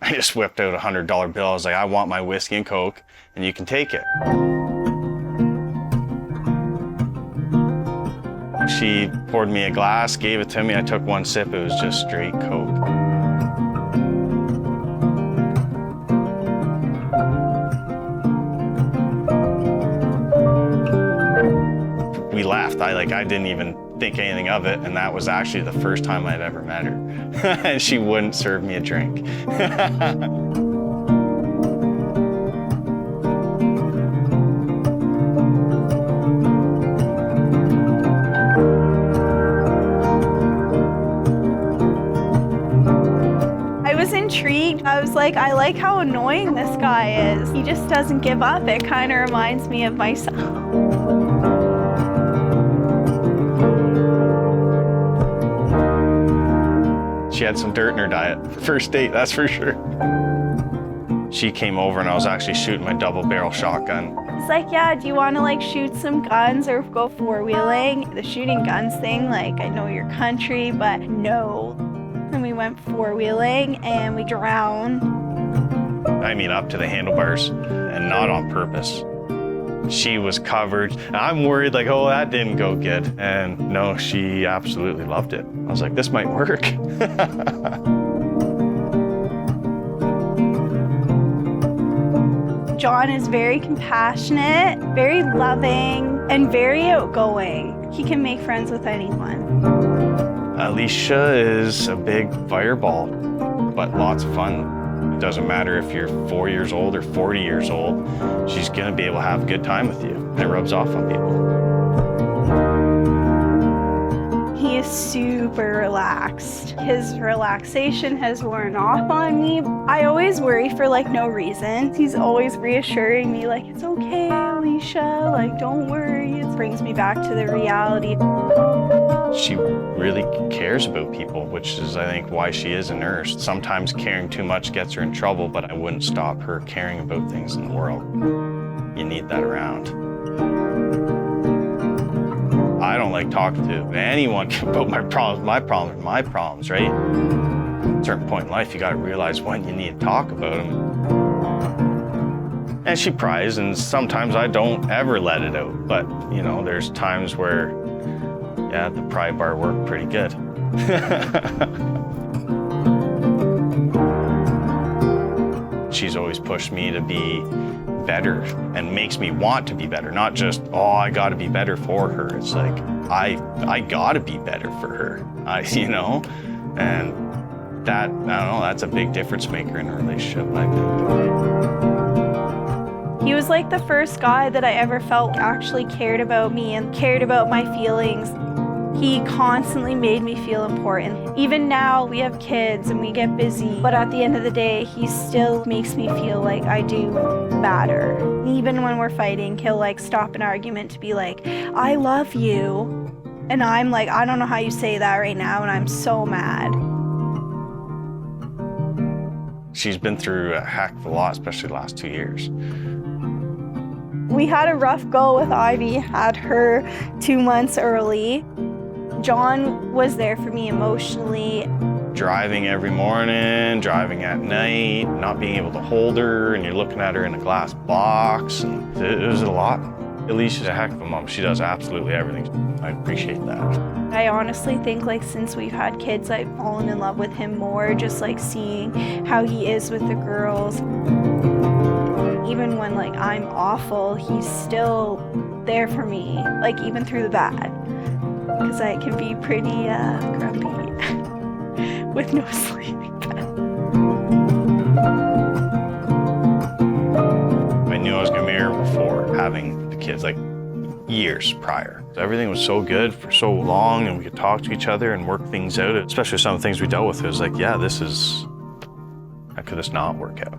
I just whipped out a $100 bill. I was like, I want my whiskey and Coke, and you can take it. She poured me a glass, gave it to me. I took one sip. It was just straight Coke. We laughed. I didn't even think anything of it, and that was actually the first time I'd ever met her. And she wouldn't serve me a drink. I was intrigued. I was like, I like how annoying this guy is. He just doesn't give up. It kind of reminds me of myself. She had some dirt in her diet. First date, that's for sure. She came over and I was actually shooting my double barrel shotgun. It's like, yeah, do you want to like shoot some guns or go four-wheeling? The shooting guns thing, like, I know your country, but no. And we went four-wheeling and we drowned. I mean, up to the handlebars, and not on purpose. She was covered. I'm worried, like, oh, that didn't go good. And no, she absolutely loved it. I was like, this might work. John is very compassionate, very loving, and very outgoing. He can make friends with anyone. Alesha is a big fireball, but lots of fun. It doesn't matter if you're 4 years old or 40 years old, she's gonna be able to have a good time with you. And it rubs off on people. He is super relaxed. His relaxation has worn off on me. I always worry for like no reason. He's always reassuring me like, it's okay, Alesha, like don't worry. It brings me back to the reality. She really cares about people, which is, I think, why she is a nurse. Sometimes caring too much gets her in trouble, but I wouldn't stop her caring about things in the world. You need that around. I don't like talking to anyone about my problems, right? At a certain point in life, you gotta realize when you need to talk about them. And she cries, and sometimes I don't ever let it out. But, you know, there's times where, yeah, the pry bar worked pretty good. She's always pushed me to be better and makes me want to be better, not just, oh, I gotta be better for her. It's like, I gotta be better for her, you know? And that, I don't know, that's a big difference maker in a relationship, I think. He was like the first guy that I ever felt actually cared about me and cared about my feelings. He constantly made me feel important. Even now, we have kids and we get busy, but at the end of the day, he still makes me feel like I do matter. Even when we're fighting, he'll like stop an argument to be like, I love you. And I'm like, I don't know how you say that right now, and I'm so mad. She's been through a heck of a lot, especially the last 2 years. We had a rough go with Ivy, had her 2 months early. John was there for me emotionally. Driving every morning, driving at night, not being able to hold her, and you're looking at her in a glass box, and it was a lot. Alesha's a heck of a mom. She does absolutely everything. I appreciate that. I honestly think like since we've had kids, I've fallen in love with him more, just like seeing how he is with the girls. Even when like I'm awful, he's still there for me, like even through the bad. Because I can be pretty grumpy with no sleep. I knew I was gonna marry her before having the kids, like years prior. Everything was so good for so long, and we could talk to each other and work things out, especially some of the things we dealt with. It was like, yeah, how could this not work out?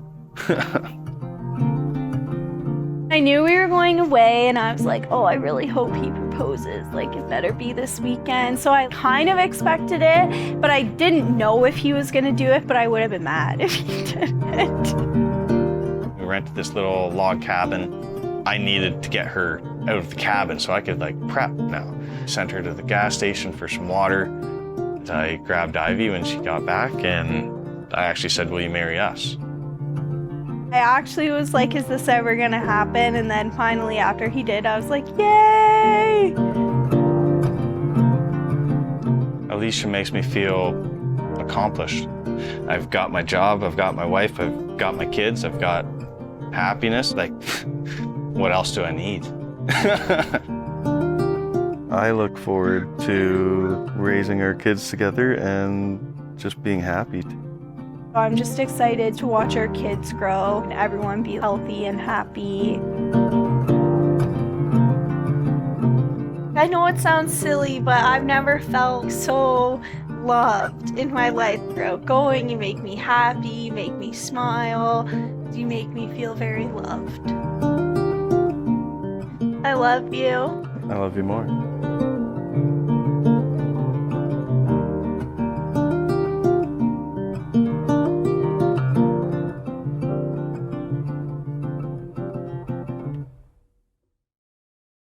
I knew we were going away, and I was like, oh, I really hope he proposes. Like, it better be this weekend. So I kind of expected it, but I didn't know if he was gonna do it, but I would have been mad if he didn't. We rented this little log cabin. I needed to get her out of the cabin so I could like prep now. Sent her to the gas station for some water. I grabbed Ivy when she got back, and I actually said, will you marry us? I actually was like, is this ever gonna happen? And then finally after he did, I was like, yay! Alesha makes me feel accomplished. I've got my job, I've got my wife, I've got my kids, I've got happiness. Like, what else do I need? I look forward to raising our kids together and just being happy. I'm just excited to watch our kids grow and everyone be healthy and happy. I know it sounds silly, but I've never felt so loved in my life. You're outgoing, you make me happy, you make me smile, you make me feel very loved. I love you. I love you more.